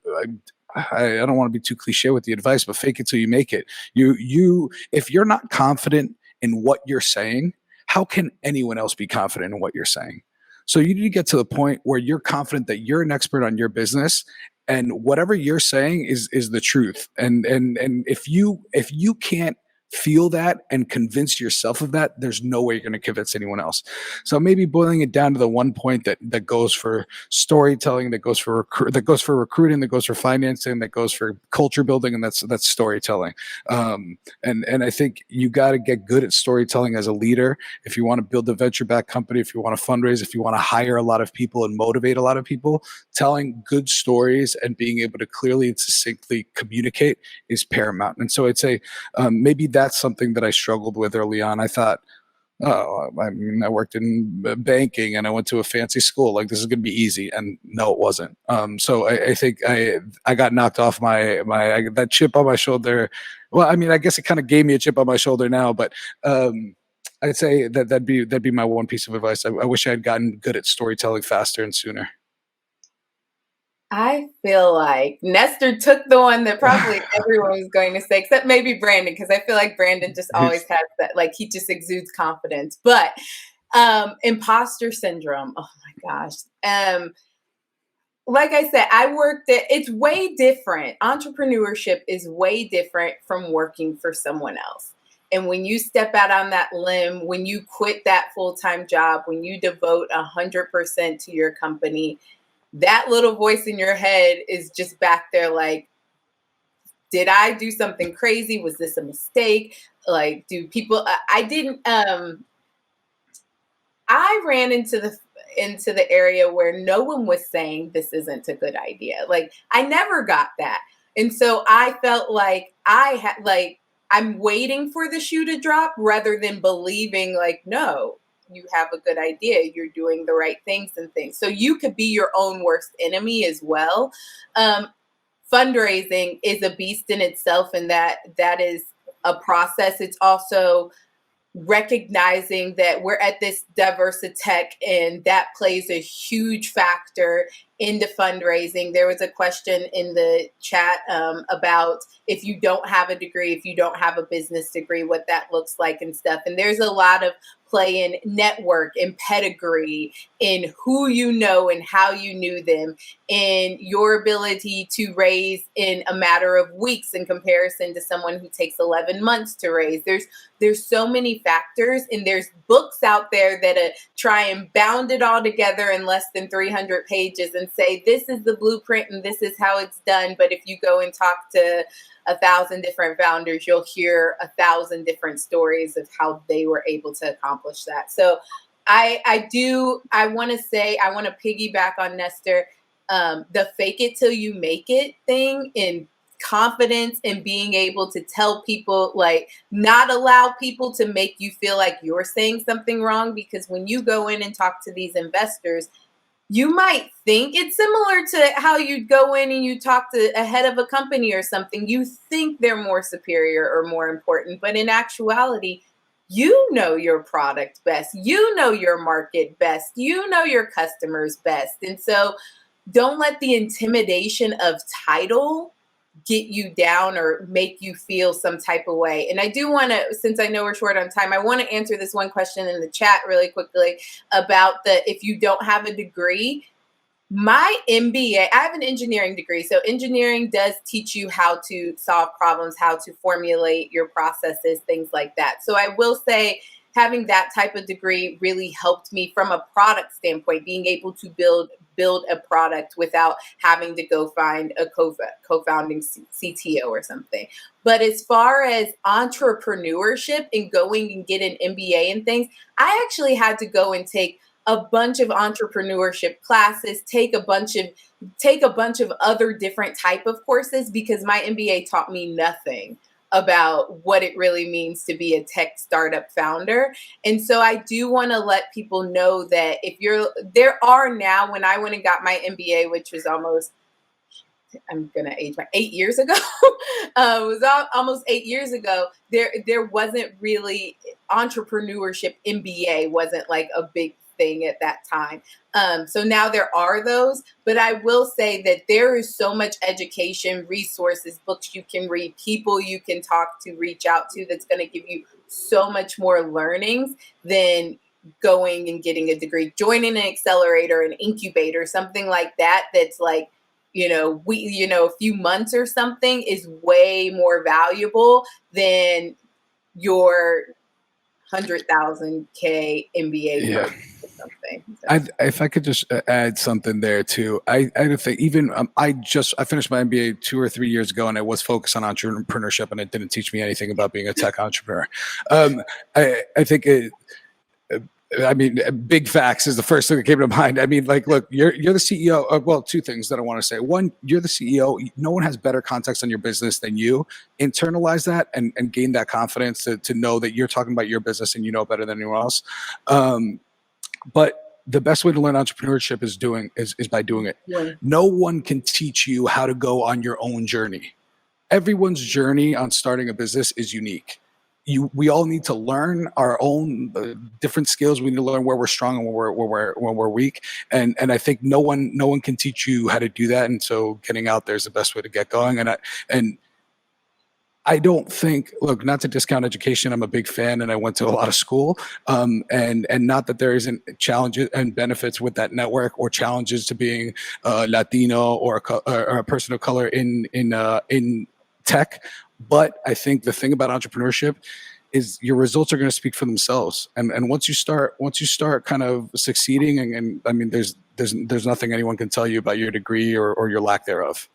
I don't want to be too cliche with the advice, but fake it till you make it. If you're not confident in what you're saying, how can anyone else be confident in what you're saying? So you need to get to the point where you're confident that you're an expert on your business, and whatever you're saying is the truth. And if you can't feel that and convince yourself of that, there's no way you're going to convince anyone else. So maybe boiling it down to the one point that goes for storytelling, that goes for recruiting, that goes for financing, that goes for culture building, and that's storytelling. And I think you got to get good at storytelling as a leader. If you want to build a venture-backed company, if you want to fundraise, if you want to hire a lot of people and motivate a lot of people, telling good stories and being able to clearly and succinctly communicate is paramount. And so I'd say maybe that's something that I struggled with early on. I thought, oh, I mean, I worked in banking and I went to a fancy school. Like, this is going to be easy. And no, it wasn't. So I think I got knocked off that chip on my shoulder. Well, I mean, I guess it kind of gave me a chip on my shoulder now, but I'd say that'd be my one piece of advice. I wish I had gotten good at storytelling faster and sooner. I feel like Nestor took the one that probably everyone was going to say, except maybe Branden, because I feel like Branden just always has that, like, he just exudes confidence. But imposter syndrome, oh my gosh. like I said, it's way different. Entrepreneurship is way different from working for someone else. And when you step out on that limb, when you quit that full-time job, when you devote 100% to your company, that little voice in your head is just back there like, did I do something crazy? Was this a mistake? Like, do people, I didn't, I ran into the area where no one was saying this isn't a good idea. Like, I never got that. And so I felt like I'm waiting for the shoe to drop rather than believing like, no, you have a good idea. You're doing the right things and things. So you could be your own worst enemy as well. Fundraising is a beast in itself, and that is a process. It's also recognizing that we're at this Diversitech, and that plays a huge factor into fundraising. There was a question in the chat about if you don't have a degree, if you don't have a business degree, what that looks like and stuff. And there's a lot of play in network and pedigree, in who you know and how you knew them, and your ability to raise in a matter of weeks in comparison to someone who takes 11 months to raise. There's so many factors, and there's books out there that try and bound it all together in less than 300 pages and say, this is the blueprint and this is how it's done. But if you go and talk to 1,000 different founders, you'll hear 1,000 different stories of how they were able to accomplish that. So I want to piggyback on Nestor, the fake it till you make it thing, in confidence and being able to tell people, like, not allow people to make you feel like you're saying something wrong. Because when you go in and talk to these investors, you might think it's similar to how you'd go in and you talk to a head of a company or something. You think they're more superior or more important, but in actuality, you know your product best. You know your market best. You know your customers best. And so don't let the intimidation of title get you down or make you feel some type of way. And I do want to, since I know we're short on time, I want to answer this one question in the chat really quickly about if you don't have a degree. My MBA, I have an engineering degree. So engineering does teach you how to solve problems, how to formulate your processes, things like that. So I will say, having that type of degree really helped me from a product standpoint, being able to build a product without having to go find a co-founding CTO or something. But as far as entrepreneurship and going and get an MBA and things, I actually had to go and take a bunch of entrepreneurship classes, take a bunch of other different type of courses, because my MBA taught me nothing about what it really means to be a tech startup founder. And so I do want to let people know that there are now, when I went and got my MBA, which was almost, I'm going to age my 8 years ago, it was almost 8 years ago, there wasn't really entrepreneurship. MBA wasn't like a big thing at that time. So now there are those, but I will say that there is so much education, resources, books you can read, people you can talk to, reach out to, that's going to give you so much more learnings than going and getting a degree. Joining an accelerator, an incubator, something like that, that's like, a few months or something, is way more valuable than your 100,000 MBA. Yeah. Something. So. If I could just add something there too, I think even I finished my MBA 2 or 3 years ago, and I was focused on entrepreneurship, and it didn't teach me anything about being a tech entrepreneur. I think big facts is the first thing that came to mind. I mean, like, look, you're the CEO. Well, two things that I want to say. One, you're the CEO. No one has better context on your business than you. Internalize that and gain that confidence to know that you're talking about your business and you know better than anyone else. But the best way to learn entrepreneurship is by doing it. Yeah. No one can teach you how to go on your own journey. Everyone's journey on starting a business is unique. We all need to learn our own different skills. We need to learn where we're strong and where we're weak. And I think no one can teach you how to do that. And so getting out there is the best way to get going. And I don't think, look, not to discount education, I'm a big fan and I went to a lot of school, and not that there isn't challenges and benefits with that network or challenges to being Latino or a person of color in tech. But I think the thing about entrepreneurship is your results are going to speak for themselves. And once you start kind of succeeding, and I mean, there's nothing anyone can tell you about your degree or your lack thereof.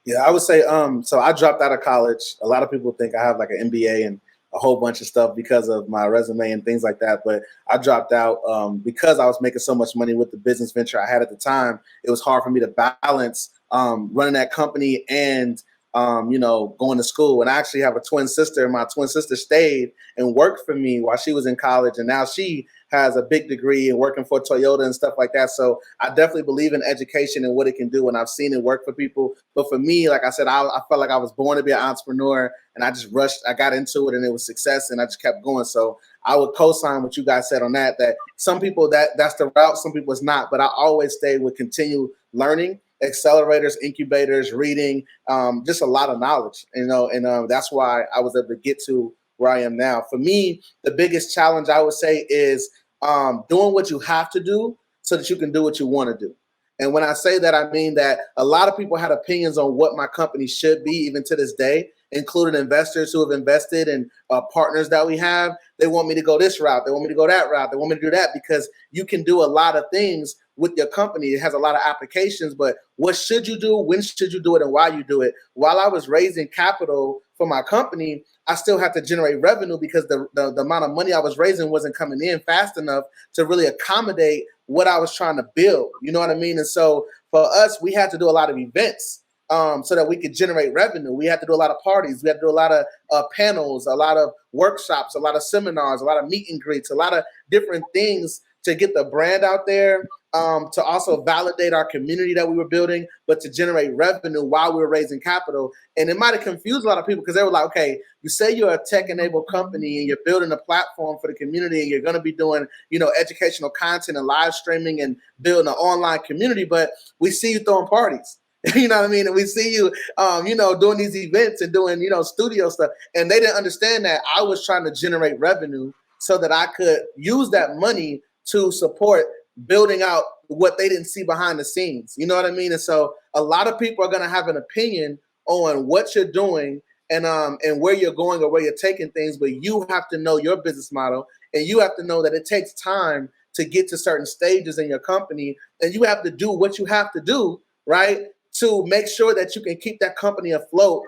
Yeah, I would say, so I dropped out of college. A lot of people think I have like an MBA and a whole bunch of stuff because of my resume and things like that. But I dropped out because I was making so much money with the business venture I had at the time. It was hard for me to balance running that company and going to school. And I actually have a twin sister. My twin sister stayed and worked for me while she was in college. And now she has a big degree and working for Toyota and stuff like that. So I definitely believe in education and what it can do. And I've seen it work for people. But for me, like I said, I felt like I was born to be an entrepreneur and I just rushed. I got into it and it was success and I just kept going. So I would co-sign what you guys said on that some people that's the route, some people it's not. But I always stay with continued learning, accelerators, incubators, reading, just a lot of knowledge, and that's why I was able to get to where I am now. For me, the biggest challenge I would say is doing what you have to do so that you can do what you want to do. And when I say that, I mean that a lot of people had opinions on what my company should be, even to this day, including investors who have invested and partners that we have. They want me to go this route. They want me to go that route. They want me to do that because you can do a lot of things with your company. It has a lot of applications, but what should you do? When should you do it? And why you do it? While I was raising capital for my company, I still had to generate revenue because the amount of money I was raising wasn't coming in fast enough to really accommodate what I was trying to build. You know what I mean? And so for us, we had to do a lot of events so that we could generate revenue. We had to do a lot of parties. We had to do a lot of panels, a lot of workshops, a lot of seminars, a lot of meet and greets, a lot of different things to get the brand out there, to also validate our community that we were building, but to generate revenue while we were raising capital. And it might have confused a lot of people because they were like, okay, you say you're a tech-enabled company and you're building a platform for the community and you're going to be doing, educational content and live streaming and building an online community, but we see you throwing parties. You know what I mean? And we see you, doing these events and doing, studio stuff. And they didn't understand that I was trying to generate revenue so that I could use that money to support building out what they didn't see behind the scenes. You know what I mean? And so a lot of people are going to have an opinion on what you're doing and where you're going or where you're taking things, but you have to know your business model and you have to know that it takes time to get to certain stages in your company, and you have to do what you have to do, right, to make sure that you can keep that company afloat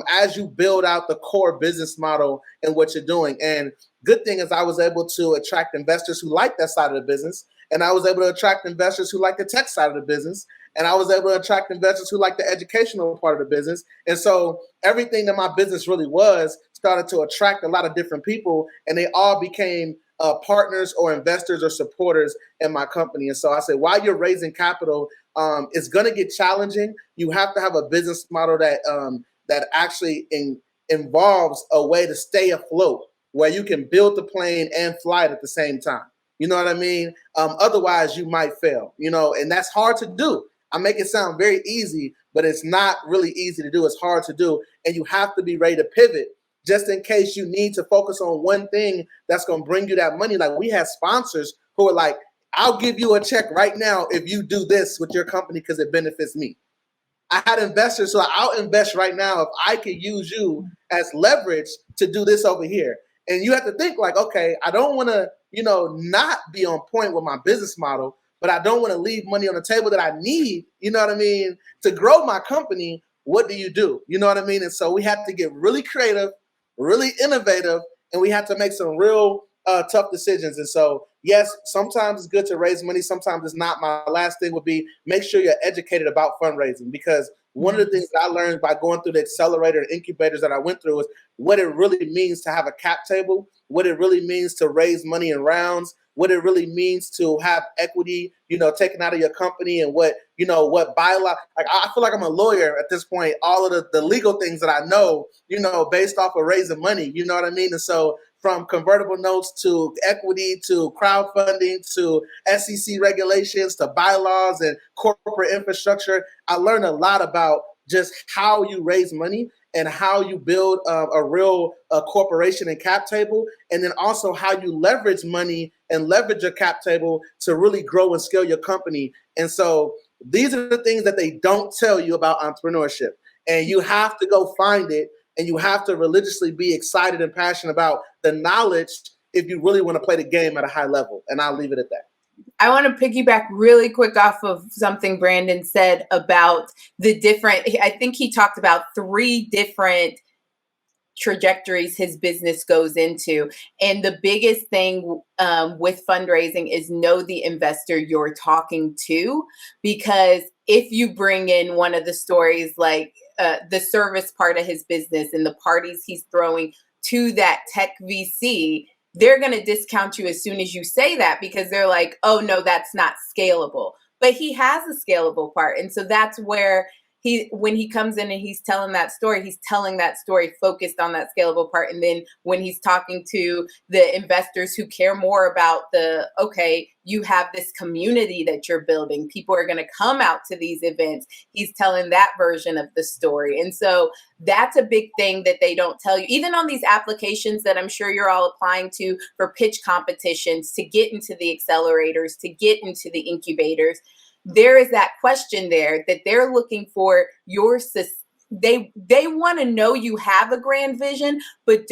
as you build out the core business model and what you're doing. And good thing is I was able to attract investors who like that side of the business. And I was able to attract investors who like the tech side of the business. And I was able to attract investors who like the educational part of the business. And so everything that my business really was started to attract a lot of different people. And they all became partners or investors or supporters in my company. And so I say, while you're raising capital, it's going to get challenging. You have to have a business model that actually involves a way to stay afloat, where you can build the plane and fly it at the same time. You know what I mean? Otherwise, you might fail, and that's hard to do. I make it sound very easy, but it's not really easy to do. It's hard to do. And you have to be ready to pivot just in case you need to focus on one thing that's going to bring you that money. Like we had sponsors who are like, I'll give you a check right now if you do this with your company because it benefits me. I had investors who I'll invest right now if I could use you as leverage to do this over here. And you have to think like, okay, I don't want to, not be on point with my business model, but I don't want to leave money on the table that I need, to grow my company. What do? You know what I mean? And so we have to get really creative, really innovative, and we have to make some real tough decisions. And so, yes, sometimes it's good to raise money. Sometimes it's not. My last thing would be make sure you're educated about fundraising, because one of the things that I learned by going through the accelerator and incubators that I went through is what it really means to have a cap table, what it really means to raise money in rounds, what it really means to have equity, taken out of your company, and what bylaw. Like I feel like I'm a lawyer at this point. All of the legal things that I know, based off of raising money, you know what I mean? And so from convertible notes to equity to crowdfunding to SEC regulations to bylaws and corporate infrastructure, I learned a lot about just how you raise money and how you build a real corporation and cap table, and then also how you leverage money and leverage your cap table to really grow and scale your company. And so these are the things that they don't tell you about entrepreneurship. And you have to go find it, and you have to religiously be excited and passionate about the knowledge if you really want to play the game at a high level. And I'll leave it at that. I want to piggyback really quick off of something Branden said about the different, I think he talked about 3 different trajectories his business goes into. And the biggest thing with fundraising is know the investor you're talking to, because if you bring in one of the stories like the service part of his business and the parties he's throwing to that tech VC, they're going to discount you as soon as you say that, because they're like, oh no, that's not scalable. But he has a scalable part. And so that's where when he comes in and he's telling that story focused on that scalable part. And then when he's talking to the investors who care more about okay, you have this community that you're building, people are going to come out to these events, he's telling that version of the story. And so that's a big thing that they don't tell you, even on these applications that I'm sure you're all applying to for pitch competitions, to get into the accelerators, to get into the incubators. There is that question there that they're looking for they want to know you have a grand vision, but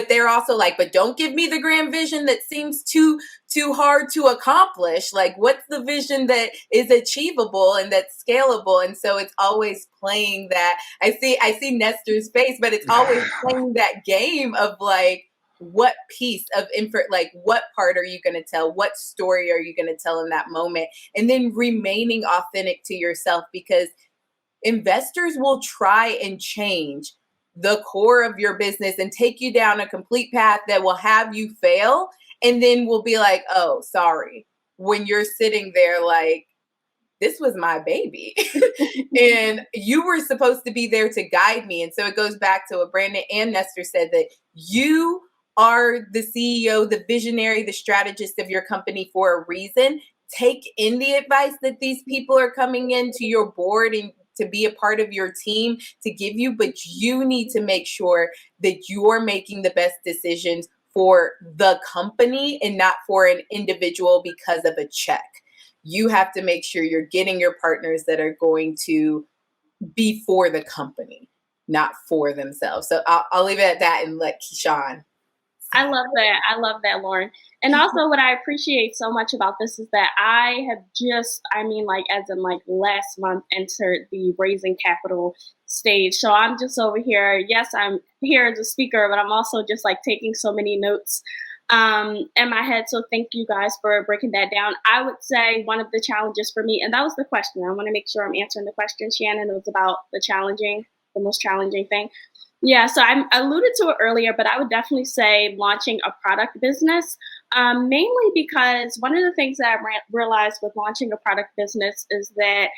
they're also like, but don't give me the grand vision that seems too hard to accomplish. Like, what's the vision that is achievable and that's scalable? And so it's always playing that. I see Nestor's face, but it's always playing that game of like, what piece of like what part are you going to tell? What story are you going to tell in that moment? And then remaining authentic to yourself, because investors will try and change the core of your business and take you down a complete path that will have you fail. And then we'll be like, oh, sorry. When you're sitting there like, this was my baby and you were supposed to be there to guide me. And so it goes back to what Branden and Nestor said, that you are the CEO, the visionary, the strategist of your company for a reason. Take in the advice that these people are coming into your board and to be a part of your team to give you, but you need to make sure that you're making the best decisions for the company and not for an individual because of a check. You have to make sure you're getting your partners that are going to be for the company, not for themselves. So I'll leave it at that and let Keyshawn. I love that, Lauren. And also what I appreciate so much about this is that I have just, last month entered the raising capital stage. So I'm just over here. Yes, I'm here as a speaker, but I'm also just like taking so many notes in my head. So thank you guys for breaking that down. I would say one of the challenges for me, and that was the question. I want to make sure I'm answering the question, Shannon. It was about the most challenging thing. Yeah, so I alluded to it earlier, but I would definitely say launching a product business, mainly because one of the things that I realized with launching a product business is that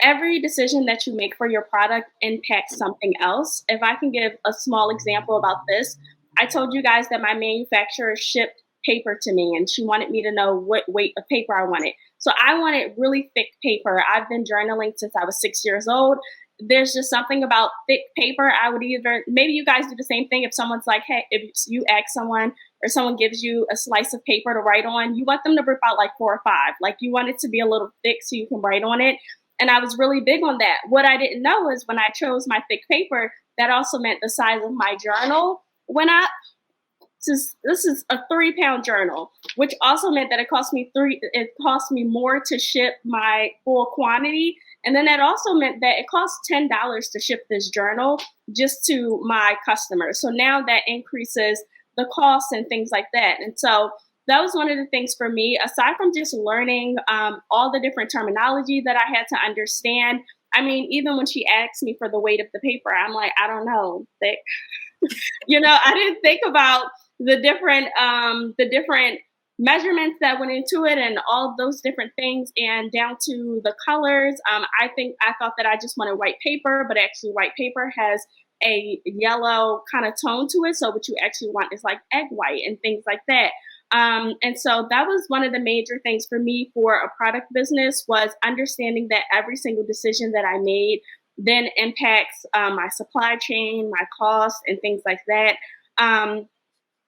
every decision that you make for your product impacts something else. If I can give a small example about this, I told you guys that my manufacturer shipped paper to me and she wanted me to know what weight of paper I wanted. So I wanted really thick paper. I've been journaling since I was 6 years old. There's just something about thick paper. I would maybe you guys do the same thing. If someone's like, hey, if you ask someone or someone gives you a slice of paper to write on, you want them to rip out like 4 or 5. Like you want it to be a little thick so you can write on it. And I was really big on that. What I didn't know is when I chose my thick paper, that also meant the size of my journal went up. This is a 3-pound journal, which also meant that it cost me more to ship my full quantity. And then that also meant that it cost $10 to ship this journal just to my customers. So now that increases the costs and things like that. And so that was one of the things for me, aside from just learning all the different terminology that I had to understand. I mean, even when she asked me for the weight of the paper, I'm like, I don't know. I didn't think about the different measurements that went into it and all those different things, and down to the colors. I thought that I just wanted white paper, but actually white paper has a yellow kind of tone to it. So what you actually want is like egg white and things like that. And so that was one of the major things for me for a product business, was understanding that every single decision that I made then impacts my supply chain, my costs, and things like that.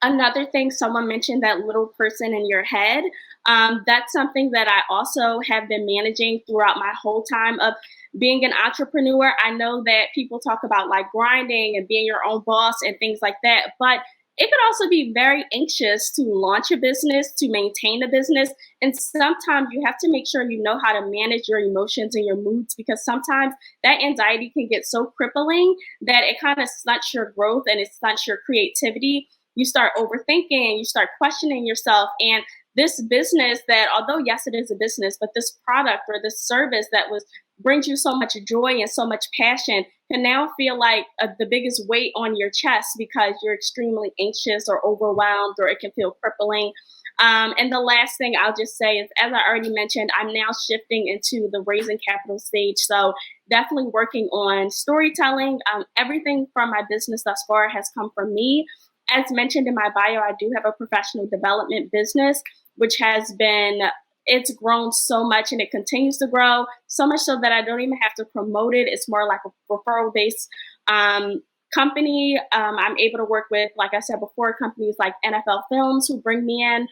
Another thing, someone mentioned that little person in your head. That's something that I also have been managing throughout my whole time of being an entrepreneur. I know that people talk about like grinding and being your own boss and things like that, but it could also be very anxious to launch a business, to maintain a business. And sometimes you have to make sure you know how to manage your emotions and your moods, because sometimes that anxiety can get so crippling that it kind of stunts your growth and it stunts your creativity. You start overthinking, you start questioning yourself. And this business that, although yes, it is a business, but this product or this service that brings you so much joy and so much passion can now feel like the biggest weight on your chest because you're extremely anxious or overwhelmed, or it can feel crippling. And the last thing I'll just say is, as I already mentioned, I'm now shifting into the raising capital stage. So definitely working on storytelling. Everything from my business thus far has come from me. As mentioned in my bio, I do have a professional development business, which it's grown so much and it continues to grow, so much so that I don't even have to promote it. It's more like a referral-based company. I'm able to work with, like I said before, companies like NFL Films who bring me in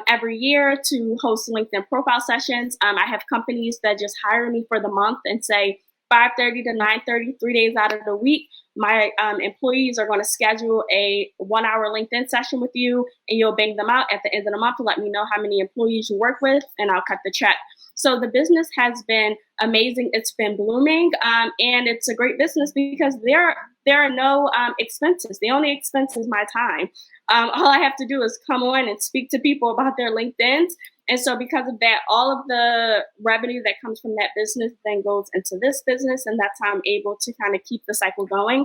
every year to host LinkedIn profile sessions. I have companies that just hire me for the month and say 5:30 to 9:30, 3 days out of the week. My employees are going to schedule a 1-hour LinkedIn session with you, and you'll bang them out at the end of the month to let me know how many employees you work with, and I'll cut the check. So the business has been amazing. It's been blooming, and it's a great business because there are no expenses. The only expense is my time. All I have to do is come on and speak to people about their LinkedIns. And so because of that, all of the revenue that comes from that business then goes into this business. And that's how I'm able to kind of keep the cycle going,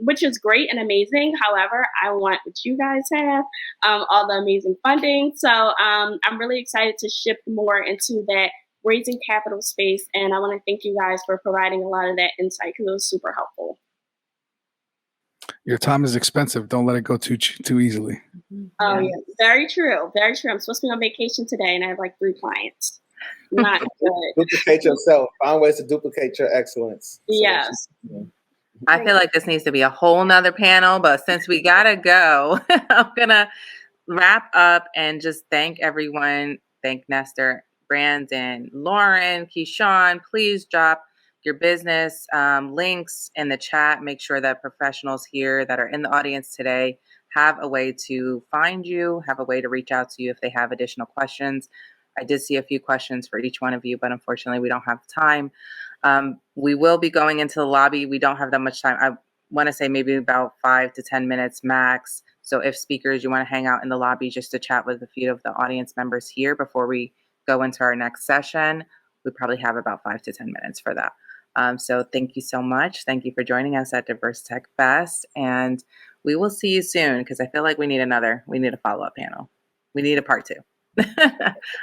which is great and amazing. However, I want what you guys have, all the amazing funding. So I'm really excited to shift more into that raising capital space. And I want to thank you guys for providing a lot of that insight because it was super helpful. Your time is expensive. Don't let it go too easily. Oh, yeah. Very true. Very true. I'm supposed to be on vacation today and I have like 3 clients. Not good. Duplicate yourself. Find ways to duplicate your excellence. Yes. I feel like this needs to be a whole nother panel, but since we gotta go, I'm gonna wrap up and just thank everyone. Thank Nestor, Branden, Lauren, Keyshawn. Please drop your business links in the chat. Make sure that professionals here that are in the audience today have a way to find you, have a way to reach out to you if they have additional questions. I did see a few questions for each one of you, but unfortunately we don't have time. We will be going into the lobby. We don't have that much time. I want to say maybe about 5 to 10 minutes max. So if speakers, you want to hang out in the lobby just to chat with a few of the audience members here before we go into our next session, we probably have about 5 to 10 minutes for that. So thank you so much. Thank you for joining us at Diverse Tech Fest. And we will see you soon because I feel like we need a follow-up panel. We need a part 2.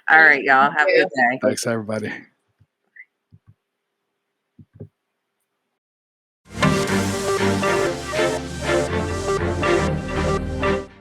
All right, y'all. Have a good day. Thanks, everybody.